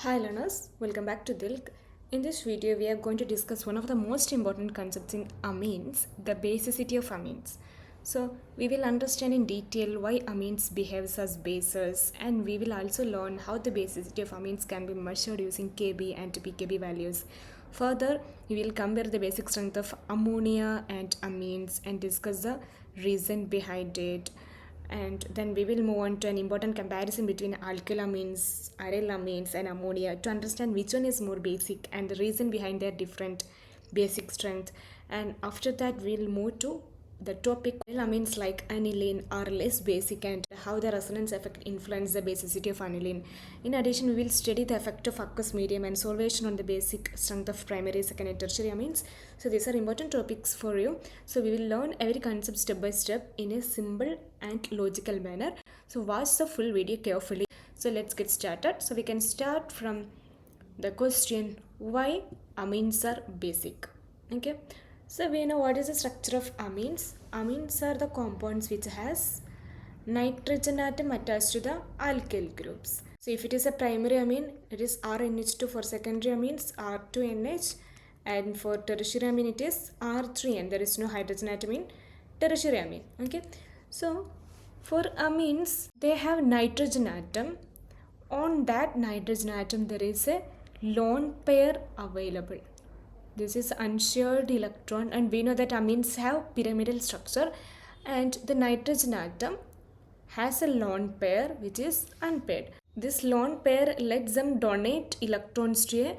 Hi learners, welcome back to Dilk. In this video, we are going to discuss one of the most important concepts in amines, the basicity of amines. So, we will understand in detail why amines behaves as bases, and we will also learn how the basicity of amines can be measured using Kb and pKb values. Further, we will compare the basic strength of ammonia and amines and discuss the reason behind it, and then we will move on to an important comparison between alkylamines, arylamines and ammonia to understand which one is more basic and the reason behind their different basic strength. And after that we'll move to the topic amines like aniline are less basic and how the resonance effect influence the basicity of aniline. In addition, we will study the effect of aqueous medium and solvation on the basic strength of primary, secondary and tertiary amines. So these are important topics for you. So we will learn every concept step by step in a simple and logical manner. So watch the full video carefully. So let's get started. So we can start from the question, why amines are basic? Okay. So we know what is the structure of amines. Amines are the compounds which has nitrogen atom attached to the alkyl groups. So if it is a primary amine, it is RNH2. For secondary amines, R2NH, and for tertiary amine it is R3N. There is no hydrogen atom in tertiary amine. Okay. So for amines, they have nitrogen atom. On that nitrogen atom there is a lone pair available. This is unshared electron, and we know that amines have pyramidal structure, and the nitrogen atom has a lone pair which is unpaired. This lone pair lets them donate electrons to a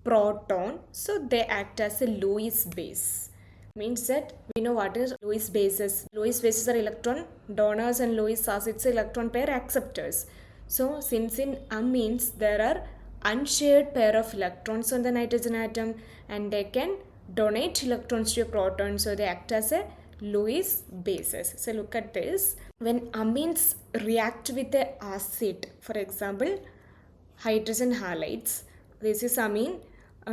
proton, so they act as a Lewis base. Means that we know what is Lewis bases. Lewis bases are electron donors and Lewis acids are electron pair acceptors. So since in amines there are unshared pair of electrons on the nitrogen atom and they can donate electrons to a proton, so they act as a Lewis bases. So look at this. When amines react with a acid, for example hydrogen halides, this is amine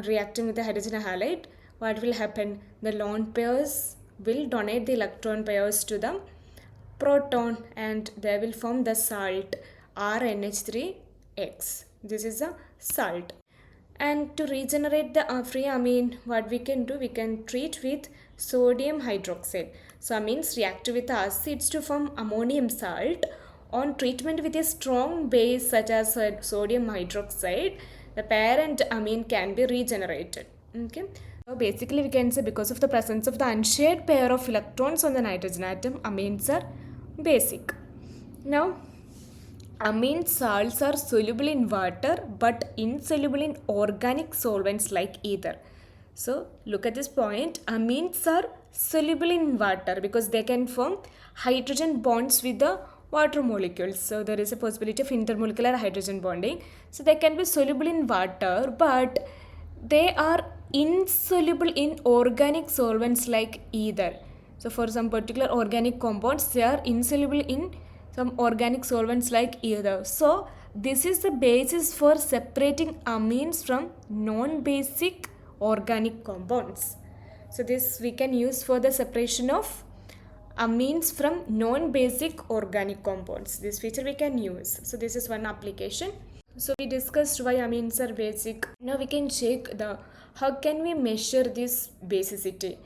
reacting with the hydrogen halide, what will happen? The lone pairs will donate the electron pairs to the proton and they will form the salt RNH3X. This is a salt. And to regenerate the free amine, what we can do, we can treat with sodium hydroxide. So amines react with acids to form ammonium salt. On treatment with a strong base such as sodium hydroxide, the parent amine can be regenerated. Okay. So basically we can say because of the presence of the unshared pair of electrons on the nitrogen atom, amines are basic. Now amine salts are soluble in water but insoluble in organic solvents like ether. So look at this point. Amines are soluble in water because they can form hydrogen bonds with the water molecules. So there is a possibility of intermolecular hydrogen bonding. So they can be soluble in water but they are insoluble in organic solvents like ether. So for some particular organic compounds, they are insoluble in some organic solvents like ether. So this is the basis for separating amines from non-basic organic compounds. So this we can use for the separation of amines from non-basic organic compounds. This feature we can use. So this is one application. So we discussed why amines are basic. Now we can check the how can we measure this basicity.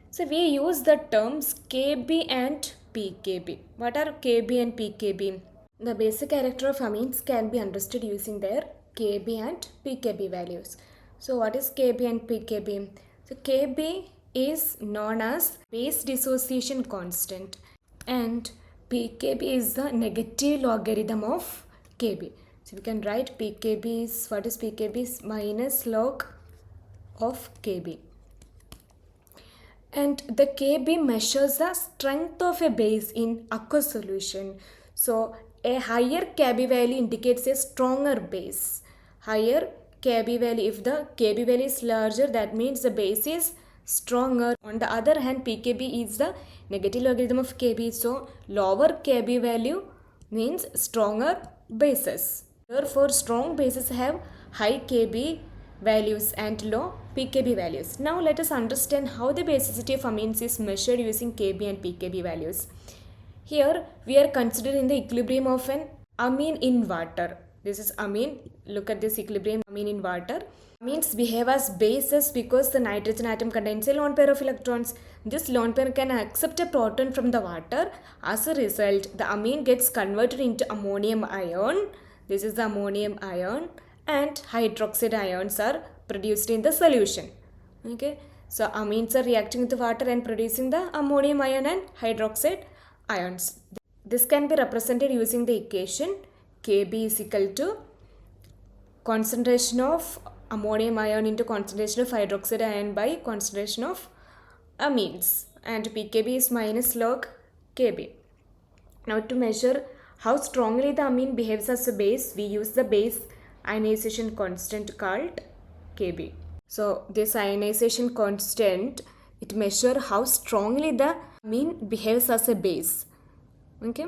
So we use the terms Kb and pKb. What are Kb and pKb? The basic character of amines can be understood using their Kb and pKb values. So what is Kb and pKb? So Kb is known as base dissociation constant and pKb is the negative logarithm of Kb. So we can write pKb is, what is pKb is minus log of Kb. And the Kb measures the strength of a base in aqueous solution. So a higher Kb value indicates a stronger base. Higher Kb value, if the Kb value is larger, that means the base is stronger. On the other hand, pKb is the negative logarithm of Kb. So lower Kb value means stronger bases. Therefore, strong bases have high Kb values and low pKb values. Now let us understand how the basicity of amines is measured using Kb and pKb values. Here we are considering the equilibrium of an amine in water. This is amine. Look at this equilibrium amine in water. Amines behave as bases because the nitrogen atom contains a lone pair of electrons. This lone pair can accept a proton from the water. As a result, the amine gets converted into ammonium ion. This is the ammonium ion, and hydroxide ions are produced in the solution. Okay, so amines are reacting with the water and producing the ammonium ion and hydroxide ions. This can be represented using the equation Kb is equal to concentration of ammonium ion into concentration of hydroxide ion by concentration of amines, and pKb is minus log Kb. Now to measure how strongly the amine behaves as a base, we use the base ionization constant called Kb. So this ionization constant, it measures how strongly the amine behaves as a base. Okay.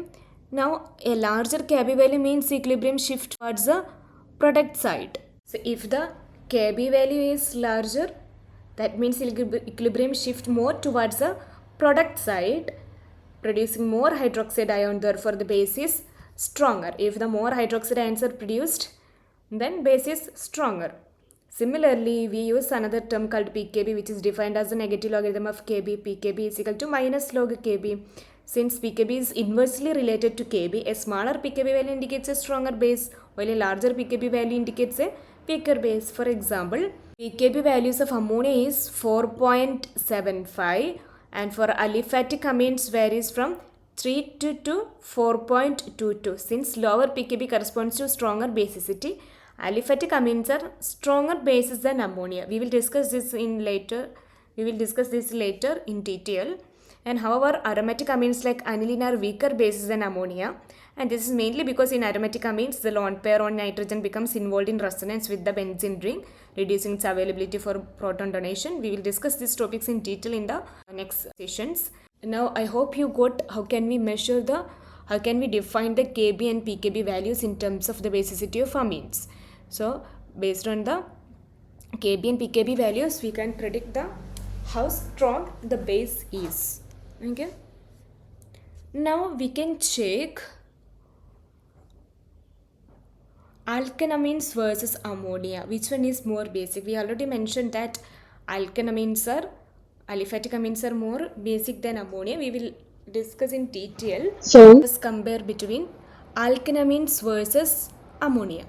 Now a larger Kb value means equilibrium shift towards the product side. So if the Kb value is larger, that means equilibrium shift more towards the product side, producing more hydroxide ion. Therefore the base is stronger. If the more hydroxide ions are produced, then base is stronger. Similarly, we use another term called pKb, which is defined as the negative logarithm of Kb. pKb is equal to minus log Kb. Since pKb is inversely related to Kb, a smaller pKb value indicates a stronger base, while a larger pKb value indicates a weaker base. For example, pKb values of ammonia is 4.75, and for aliphatic amines varies from 3 to 4.22. Since lower pKb corresponds to stronger basicity, aliphatic amines are stronger bases than ammonia. We will discuss this later in detail. And however, aromatic amines like aniline are weaker bases than ammonia, and this is mainly because in aromatic amines the lone pair on nitrogen becomes involved in resonance with the benzene ring, reducing its availability for proton donation. We will discuss these topics in detail in the next sessions. Now I hope you got how can we define the Kb and pKb values in terms of the basicity of amines. So based on the Kb and pKb values, we can predict how strong the base is. Okay. Now we can check alkanamines versus ammonia. Which one is more basic? We already mentioned that aliphatic amines are more basic than ammonia. We will discuss in detail. So let's compare between alkanamines versus ammonia.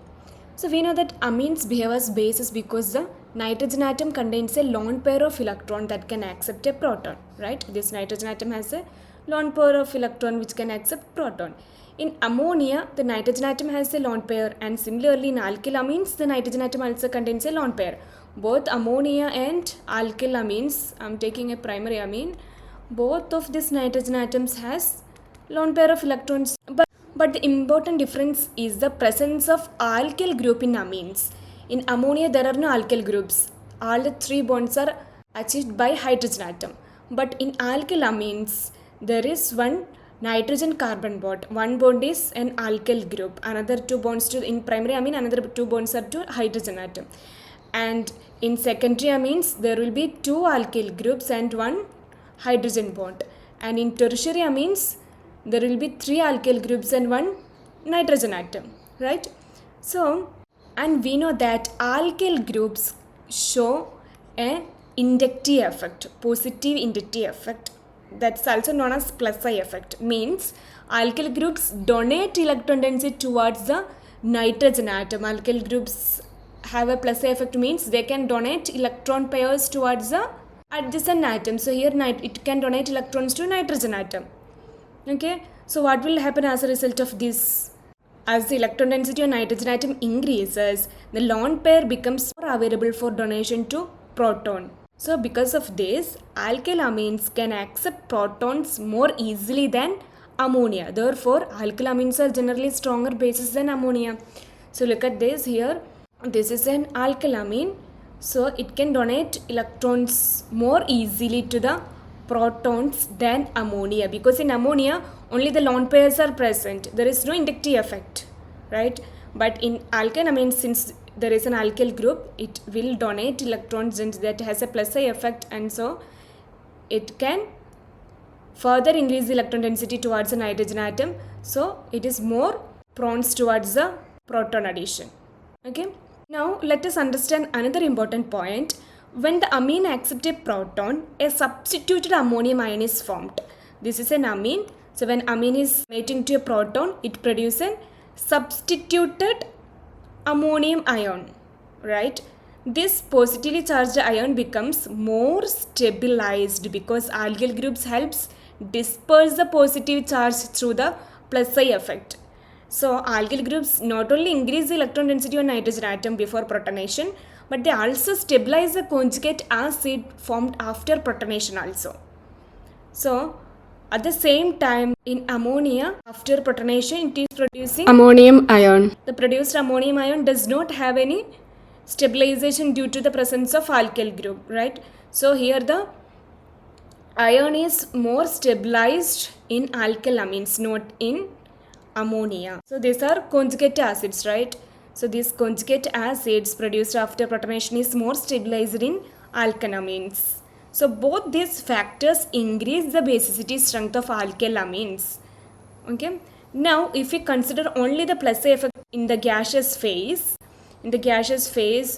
So we know that amines behave as bases because the nitrogen atom contains a lone pair of electron that can accept a proton, right? This nitrogen atom has a lone pair of electron which can accept proton. In ammonia, the nitrogen atom has a lone pair, and similarly in alkyl amines, the nitrogen atom also contains a lone pair. Both ammonia and alkyl amines, I'm taking a primary amine, both of these nitrogen atoms has lone pair of electrons. But the important difference is the presence of alkyl group in amines. In ammonia, there are no alkyl groups. All the three bonds are achieved by hydrogen atom. But in alkyl amines, there is one nitrogen carbon bond. One bond is an alkyl group. Another two bonds in primary amine, another two bonds are to hydrogen atom. And in secondary amines, there will be two alkyl groups and one hydrogen bond. And in tertiary amines, there will be three alkyl groups and one nitrogen atom, right? So, and we know that alkyl groups show an inductive effect, positive inductive effect. That's also known as plus I effect. Means alkyl groups donate electron density towards the nitrogen atom. Alkyl groups have a plus I effect, means they can donate electron pairs towards the adjacent atom. So here it can donate electrons to nitrogen atom. Okay, so what will happen as a result of this? As the electron density of nitrogen atom increases, the lone pair becomes more available for donation to proton. So because of this, alkyl amines can accept protons more easily than ammonia. Therefore, alkyl amines are generally stronger bases than ammonia. So look at this here. This is an alkyl amine. So it can donate electrons more easily to the protons than ammonia, because in ammonia only the lone pairs are present. There is no inductive effect, right? But in alkyl amines, since there is an alkyl group, it will donate electrons and that has a plus I effect, and so it can further increase the electron density towards the nitrogen atom. So it is more prone towards the proton addition. Okay. Now let us understand another important point. When the amine accepts a proton, a substituted ammonium ion is formed. This is an amine. So when amine is mating to a proton, it produces a substituted ammonium ion, right? This positively charged ion becomes more stabilized because alkyl groups helps disperse the positive charge through the plus I effect. So alkyl groups not only increase the electron density of nitrogen atom before protonation, but they also stabilize the conjugate acid formed after protonation also. So at the same time, in ammonia, after protonation, it is producing ammonium ion. The produced ammonium ion does not have any stabilization due to the presence of alkyl group, right? So here the ion is more stabilized in alkyl amines, not in ammonia. So these are conjugate acids, right? So these conjugate acids produced after protonation is more stabilized in alkyl amines. So both these factors increase the basicity strength of alkyl amines. Okay. Now if we consider only the plus I effect in the gaseous phase,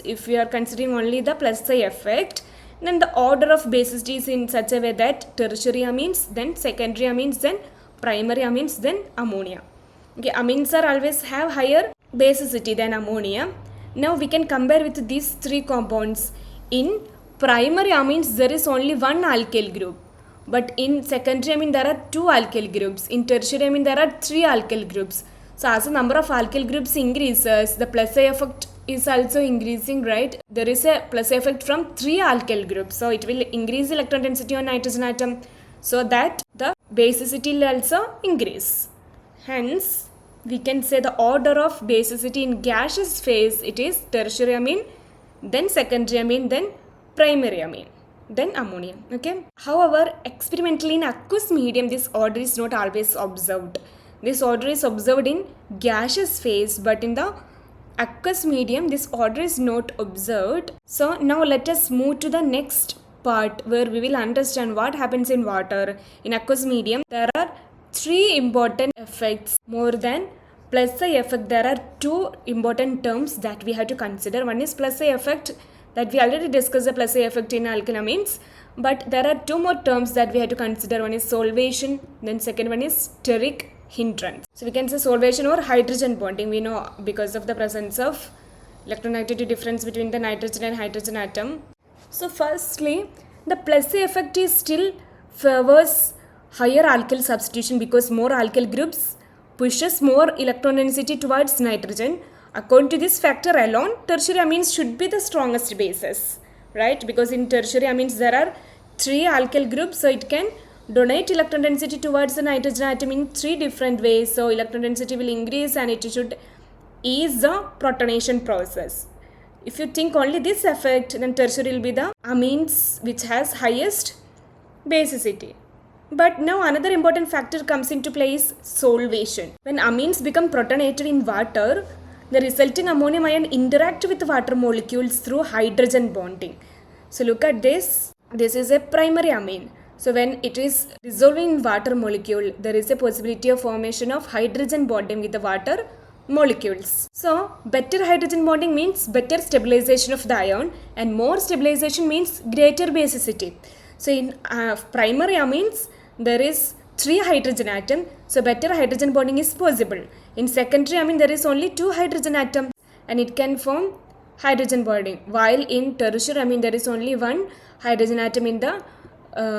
if we are considering only the plus I effect, then the order of basicity is in such a way that tertiary amines, then secondary amines, then primary amines, then ammonia. Okay, amines are always have higher basicity than ammonia. Now we can compare with these three compounds. In primary amines there is only one alkyl group, but in secondary amine there are two alkyl groups. In tertiary amine there are three alkyl groups. So as the number of alkyl groups increases, the plus I effect is also increasing, right? There is a plus I effect from three alkyl groups, so it will increase the electron density on nitrogen atom, so that the basicity will also increase. Hence, we can say the order of basicity in gaseous phase, it is tertiary amine, then secondary amine, then primary amine, then ammonia. Okay. However, experimentally in aqueous medium, this order is not always observed. This order is observed in gaseous phase, but in the aqueous medium, this order is not observed. So now let us move to the next part where we will understand what happens in water. In aqueous medium, there are three important effects more than plus I effect. There are two important terms that we have to consider. One is plus I effect, that we already discussed the plus I effect in alkylamines, but there are two more terms that we have to consider. One is solvation, then second one is steric hindrance. So we can say solvation or hydrogen bonding. We know because of the presence of electronegativity difference between the nitrogen and hydrogen atom. So firstly, the plus I effect is still favors higher alkyl substitution because more alkyl groups pushes more electron density towards nitrogen. According to this factor alone, tertiary amines should be the strongest bases, right? Because in tertiary amines there are three alkyl groups, so it can donate electron density towards the nitrogen atom in three different ways. So electron density will increase and it should ease the protonation process. If you think only this effect, then tertiary will be the amines which has highest basicity. But now another important factor comes into play is solvation. When amines become protonated in water, the resulting ammonium ion interact with water molecules through hydrogen bonding. So look at this. This is a primary amine. So when it is dissolving in water molecule, there is a possibility of formation of hydrogen bonding with the water molecules. So better hydrogen bonding means better stabilization of the ion, and more stabilization means greater basicity. So in primary amines, there is 3 hydrogen atom, so better hydrogen bonding is possible. In secondary amine, there is only 2 hydrogen atoms and it can form hydrogen bonding, while in tertiary amine there is only 1 hydrogen atom in the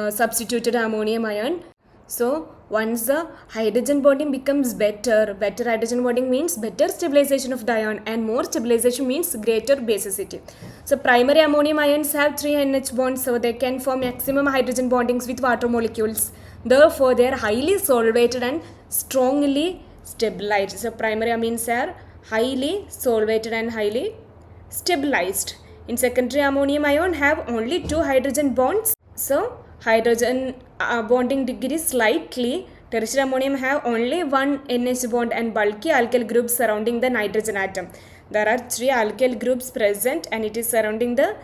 substituted ammonium ion. So once the hydrogen bonding becomes better hydrogen bonding means better stabilization of the ion, and more stabilization means greater basicity. So primary ammonium ions have 3 NH bonds, so they can form maximum hydrogen bondings with water molecules. Therefore, they are highly solvated and strongly stabilized. So primary amines are highly solvated and highly stabilized. In secondary ammonium ion have only 2 hydrogen bonds, so hydrogen bonding degree slightly. Tertiary ammonium have only 1 NH bond and bulky alkyl groups surrounding the nitrogen atom. There are 3 alkyl groups present and it is surrounding the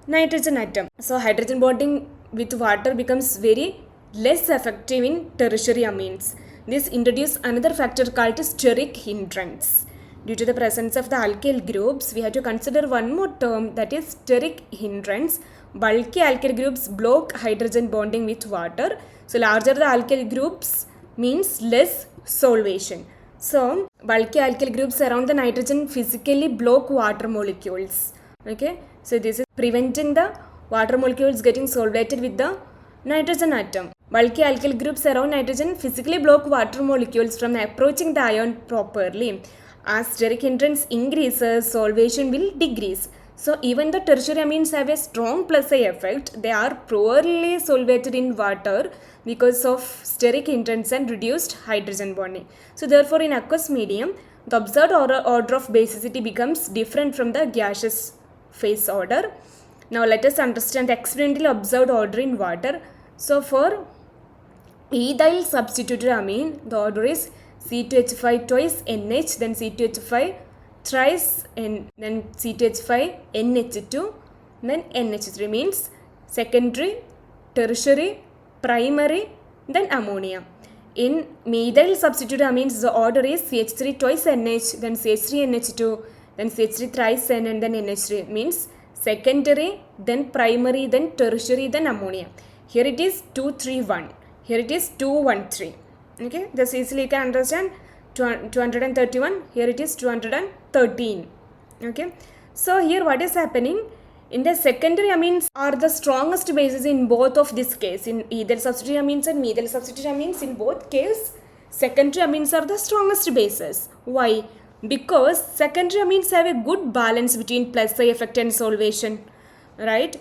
nitrogen atom. So hydrogen bonding with water becomes very less effective in tertiary amines. This introduces another factor called steric hindrance. due to the presence of the alkyl groups, we have to consider one more term, that is steric hindrance. Bulky alkyl groups block hydrogen bonding with water. So larger the alkyl groups means less solvation. So bulky alkyl groups around the nitrogen physically block water molecules. Okay, so this is preventing the water molecules getting solvated with the nitrogen atom. Bulky alkyl groups around nitrogen physically block water molecules from approaching the ion properly. As steric hindrance increases, solvation will decrease. So even the tertiary amines have a strong plus I effect, they are poorly solvated in water because of steric hindrance and reduced hydrogen bonding. So therefore in aqueous medium, the observed order of basicity becomes different from the gaseous phase order. Now let us understand the experimentally observed order in water. So for ethyl substituted amine, the order is C2H5 twice NH, then C2H5 thrice, and then C2H5 NH2, then NH3, means secondary, tertiary, primary, then ammonia. In methyl substituted amines, the order is CH3 twice NH, then CH3NH2, then CH3 thrice N, and then NH3, means secondary, then primary, then tertiary, then ammonia. Here it is 2, 3, 1. Here it is 2, 1, 3. Okay, this easily you can understand. 231, here it is 213. Okay, so here what is happening, in the secondary amines are the strongest bases in both of this case, in ethyl substituted amines and methyl substituted amines. In both cases, secondary amines are the strongest bases. Why? Because secondary amines have a good balance between plus I effect and solvation, right?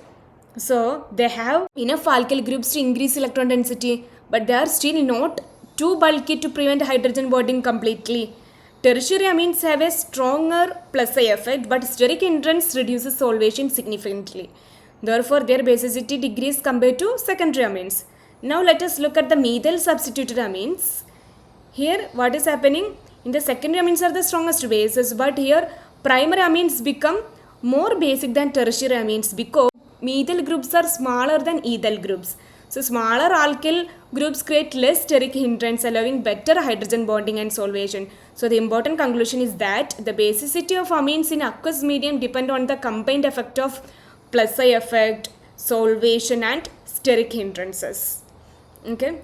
So they have enough alkyl groups to increase electron density, but they are still not too bulky to prevent hydrogen bonding completely. Tertiary amines have a stronger plus I effect, but steric hindrance reduces solvation significantly. Therefore, their basicity decreases compared to secondary amines. Now let us look at the methyl substituted amines. Here what is happening? In the secondary amines are the strongest bases, but here primary amines become more basic than tertiary amines because methyl groups are smaller than ethyl groups. So smaller alkyl groups create less steric hindrance, allowing better hydrogen bonding and solvation. So the important conclusion is that the basicity of amines in aqueous medium depend on the combined effect of plus I effect, solvation, and steric hindrances. Okay.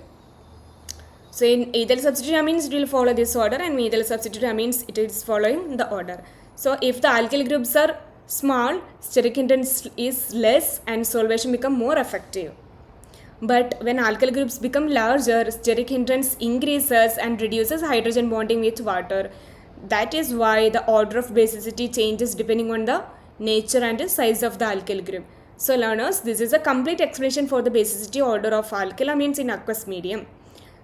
So in ethyl substituted amines it will follow this order, and methyl substituted amines it is following the order. So if the alkyl groups are small, steric hindrance is less and solvation become more effective. But when alkyl groups become larger, steric hindrance increases and reduces hydrogen bonding with water. That is why the order of basicity changes depending on the nature and the size of the alkyl group. So learners, this is a complete explanation for the basicity order of alkyl amines in aqueous medium.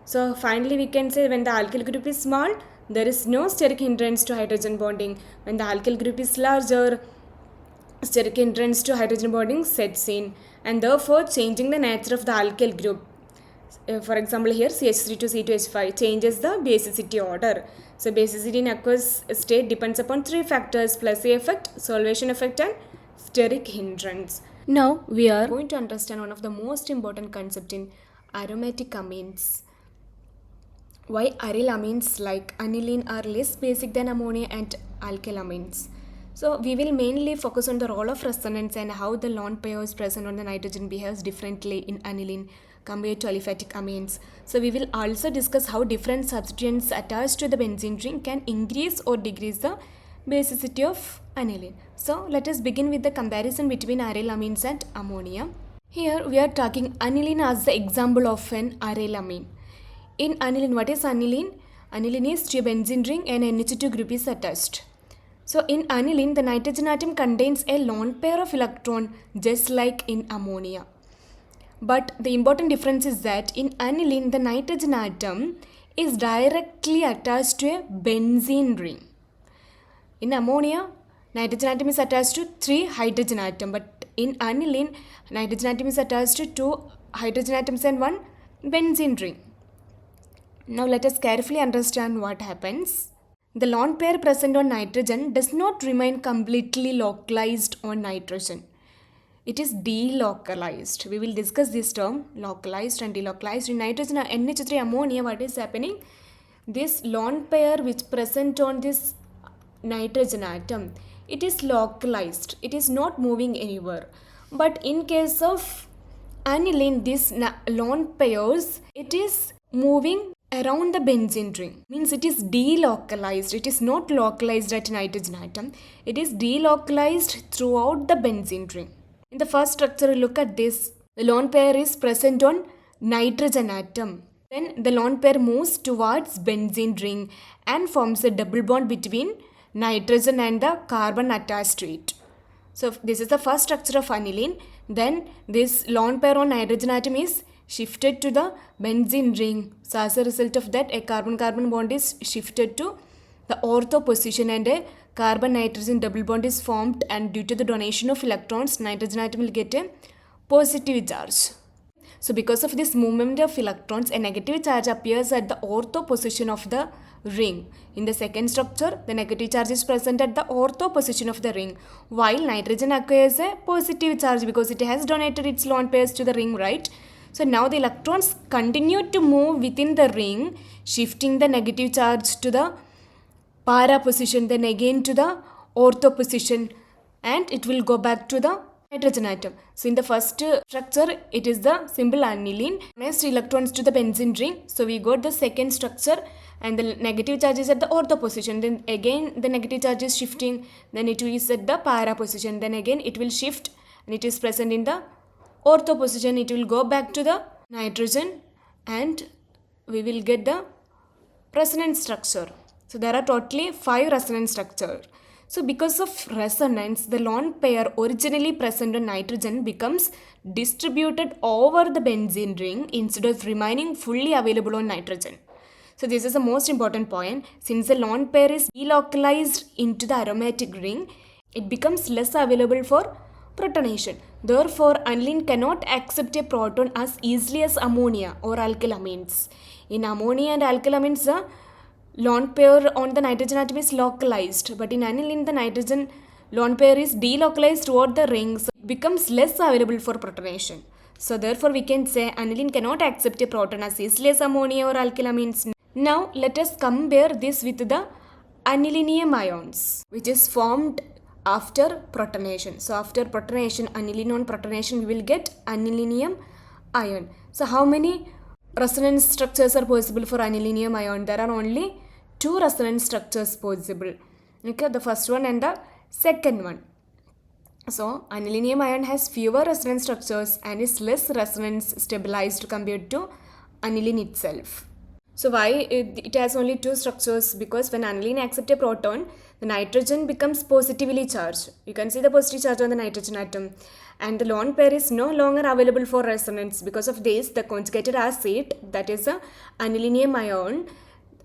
So finally we can say when the alkyl group is small, there is no steric hindrance to hydrogen bonding. When the alkyl group is larger, steric hindrance to hydrogen bonding sets in, and therefore changing the nature of the alkyl group. For example, here CH3 to C2H5 changes the basicity order. So basicity in aqueous state depends upon three factors: plus I effect, solvation effect, and steric hindrance. Now we are going to understand one of the most important concepts in aromatic amines. Why aryl amines like aniline are less basic than ammonia and alkyl amines. So we will mainly focus on the role of resonance and how the lone pairs present on the nitrogen behaves differently in aniline compared to aliphatic amines. So we will also discuss how different substituents attached to the benzene ring can increase or decrease the basicity of aniline. So let us begin with the comparison between aryl amines and ammonia. Here we are talking aniline as the example of an aryl amine. In aniline, what is aniline? Aniline is to a benzene ring and NH2 group is attached. So in aniline, the nitrogen atom contains a lone pair of electrons just like in ammonia. But the important difference is that in aniline, the nitrogen atom is directly attached to a benzene ring. In ammonia, nitrogen atom is attached to 3 hydrogen atoms, but in aniline, nitrogen atom is attached to 2 hydrogen atoms and 1 benzene ring. Now let us carefully understand what happens. The lone pair present on nitrogen does not remain completely localized on nitrogen. It is delocalized. We will discuss this term, localized and delocalized. In nitrogen NH3 ammonia, what is happening? This lone pair which present on this nitrogen atom, it is localized. It is not moving anywhere. But in case of aniline, these lone pairs, it is moving around the benzene ring. Means it is delocalized. It is not localized at nitrogen atom. It is delocalized throughout the benzene ring. In the first structure, look at this. The lone pair is present on nitrogen atom. Then the lone pair moves towards benzene ring and forms a double bond between nitrogen and the carbon attached to it. So this is the first structure of aniline. Then this lone pair on nitrogen atom is shifted to the benzene ring. So as a result of that, a carbon-carbon bond is shifted to the ortho position and a carbon-nitrogen double bond is formed, and due to the donation of electrons, nitrogen atom will get a positive charge. So because of this movement of electrons, a negative charge appears at the ortho position of the ring. In the second structure, the negative charge is present at the ortho position of the ring, while nitrogen acquires a positive charge because it has donated its lone pairs to the ring, right? So now the electrons continue to move within the ring, shifting the negative charge to the para position, then again to the ortho position, and it will go back to the nitrogen atom. So in the first structure, it is the simple aniline, next electrons to the benzene ring. So we got the second structure, and the negative charge is at the ortho position. Then again the negative charge is shifting, then it is at the para position. Then again it will shift and it is present in the ortho position. It will go back to the nitrogen and we will get the resonance structure. So there are totally 5 resonance structures. So because of resonance, the lone pair originally present on nitrogen becomes distributed over the benzene ring instead of remaining fully available on nitrogen. So this is the most important point. Since the lone pair is delocalized into the aromatic ring, it becomes less available for protonation. Therefore, aniline cannot accept a proton as easily as ammonia or alkylamines. In ammonia and alkylamines, the lone pair on the nitrogen atom is localized, but in aniline the nitrogen lone pair is delocalized toward the ring, so it becomes less available for protonation. So therefore we can say aniline cannot accept a proton as easily as ammonia or alkylamines. Now let us compare this with the anilinium ions, which is formed after protonation. So after protonation, aniline on protonation, we will get anilinium ion. So how many resonance structures are possible for anilinium ion? There are only 2 resonance structures possible. Okay, the first one and the second one. So anilinium ion has fewer resonance structures and is less resonance stabilized compared to aniline itself. So why it has only 2 structures? Because when aniline accepts a proton, the nitrogen becomes positively charged. You can see the positive charge on the nitrogen atom, and the lone pair is no longer available for resonance. Because of this, the conjugated acid, that is the anilinium ion,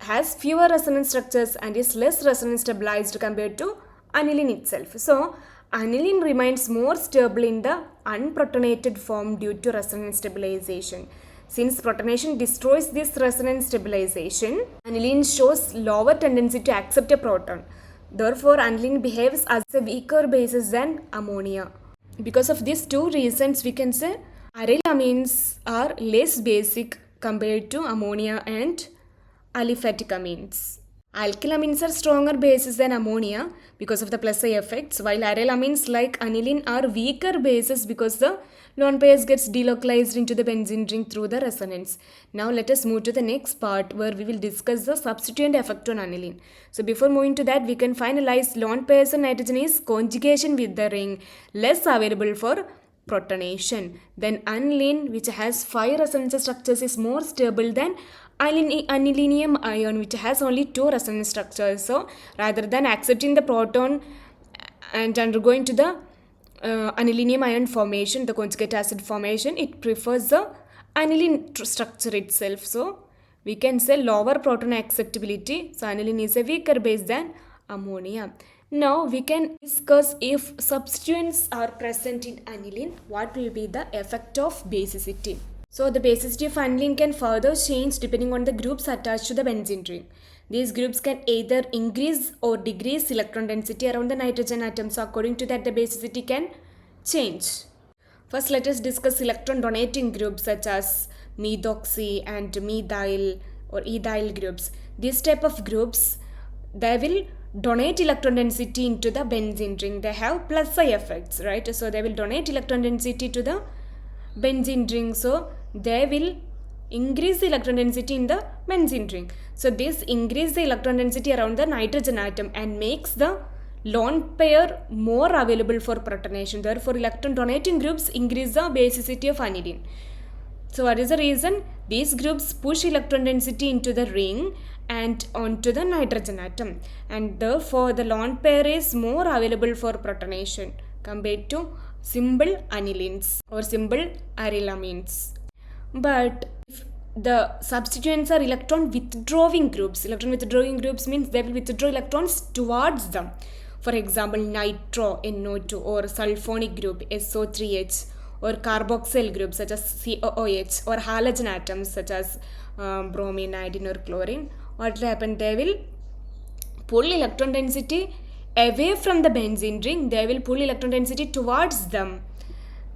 has fewer resonance structures and is less resonance stabilized compared to aniline itself. So aniline remains more stable in the unprotonated form due to resonance stabilization. Since protonation destroys this resonance stabilization, aniline shows lower tendency to accept a proton. Therefore, aniline behaves as a weaker basis than ammonia. Because of these 2 reasons, we can say aryl amines are less basic compared to ammonia and aliphatic amines. Alkyl amines are stronger bases than ammonia because of the plus I effects, while aryl amines like aniline are weaker bases because the lone pairs gets delocalized into the benzene ring through the resonance. Now let us move to the next part where we will discuss the substituent effect on aniline. So before moving to that, we can finalize lone pairs on nitrogen is conjugation with the ring, less available for protonation. Then aniline, which has 5 resonance structures, is more stable than anilinium ion, which has only 2 resonance structures. So rather than accepting the proton and undergoing to the anilinium ion formation, the conjugate acid formation, it prefers the aniline structure itself. So we can say lower proton acceptability. So aniline is a weaker base than ammonia. Now we can discuss if substituents are present in aniline, what will be the effect of basicity. So the basicity of aniline can further change depending on the groups attached to the benzene ring. These groups can either increase or decrease electron density around the nitrogen atom. So according to that, the basicity can change. First, let us discuss electron donating groups such as methoxy and methyl or ethyl groups. This type of groups, they will donate electron density into the benzene ring. They have plus I effects, right? So they will donate electron density to the benzene ring. So they will increase the electron density in the benzene ring. So this increase the electron density around the nitrogen atom and makes the lone pair more available for protonation. Therefore, electron donating groups increase the basicity of aniline. So what is the reason? These groups push electron density into the ring and onto the nitrogen atom, and therefore the lone pair is more available for protonation compared to simple anilines or simple arylamines. But if the substituents are electron withdrawing groups means they will withdraw electrons towards them. For example, nitro NO2 or sulfonic group SO3H, or carboxyl groups such as COOH, or halogen atoms such as bromine, iodine, or chlorine. What will happen? They will pull electron density away from the benzene ring. They will pull electron density towards them,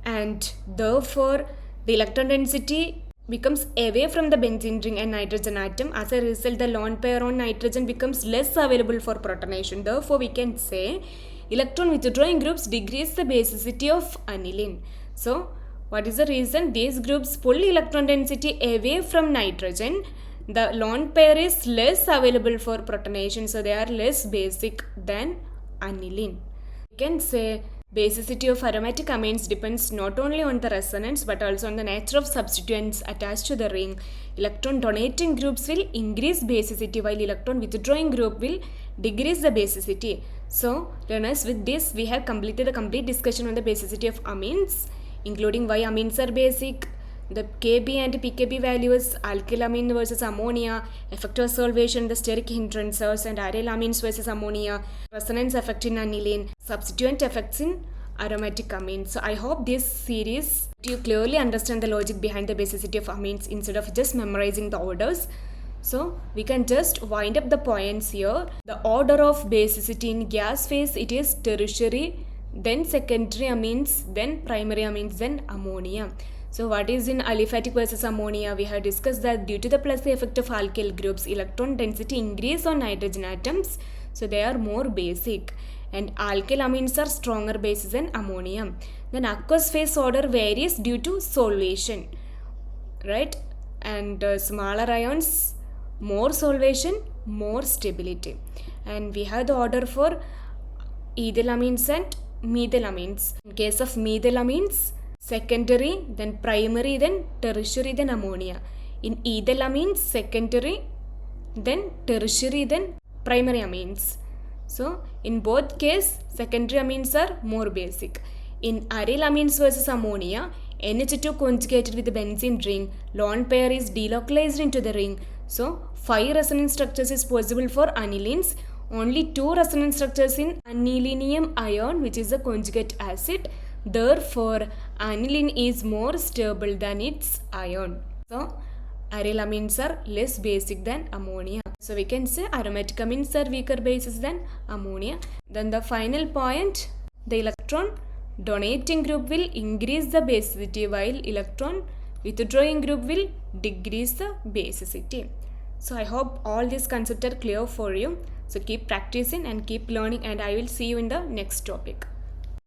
and therefore the electron density becomes away from the benzene ring and nitrogen atom. As a result, the lone pair on nitrogen becomes less available for protonation. Therefore, we can say electron withdrawing groups decrease the basicity of aniline. So, what is the reason? These groups pull electron density away from nitrogen. The lone pair is less available for protonation, so they are less basic than aniline. We can say basicity of aromatic amines depends not only on the resonance but also on the nature of substituents attached to the ring. Electron donating groups will increase basicity while electron withdrawing group will decrease the basicity. So, learners, with this we have completed the complete discussion on the basicity of amines, including why amines are basic, the Kb and pKb values, alkyl amine versus ammonia, effect of solvation, the steric hindrances, and aryl amines versus ammonia, resonance effect in aniline, substituent effects in aromatic amines. So I hope this series you clearly understand the logic behind the basicity of amines instead of just memorizing the orders. So we can just wind up the points here. The order of basicity in gas phase, it is tertiary, then secondary amines, then primary amines, then ammonia. So what is in aliphatic versus ammonia? We have discussed that due to the plus effect of alkyl groups, electron density increase on nitrogen atoms, so they are more basic, and alkyl amines are stronger bases than ammonia. Then aqueous phase order varies due to solvation, right? And smaller ions, more solvation, more stability. And we have the order for ethylamines and methylamines. In case of methylamines, secondary, then primary, then tertiary, then ammonia. In ethylamines, secondary, then tertiary, then primary amines. So, in both cases, secondary amines are more basic. In aryl amines versus ammonia, NH2 conjugated with the benzene ring, lone pair is delocalized into the ring. So, 5 resonance structures is possible for anilines. Only 2 resonance structures in anilinium ion, which is a conjugate acid. Therefore, aniline is more stable than its ion. So, aryl amines are less basic than ammonia. So, we can say aromatic amines are weaker bases than ammonia. Then the final point, the electron donating group will increase the basicity while electron withdrawing group will decrease the basicity. So, I hope all these concepts are clear for you. So, keep practicing and keep learning, and I will see you in the next topic.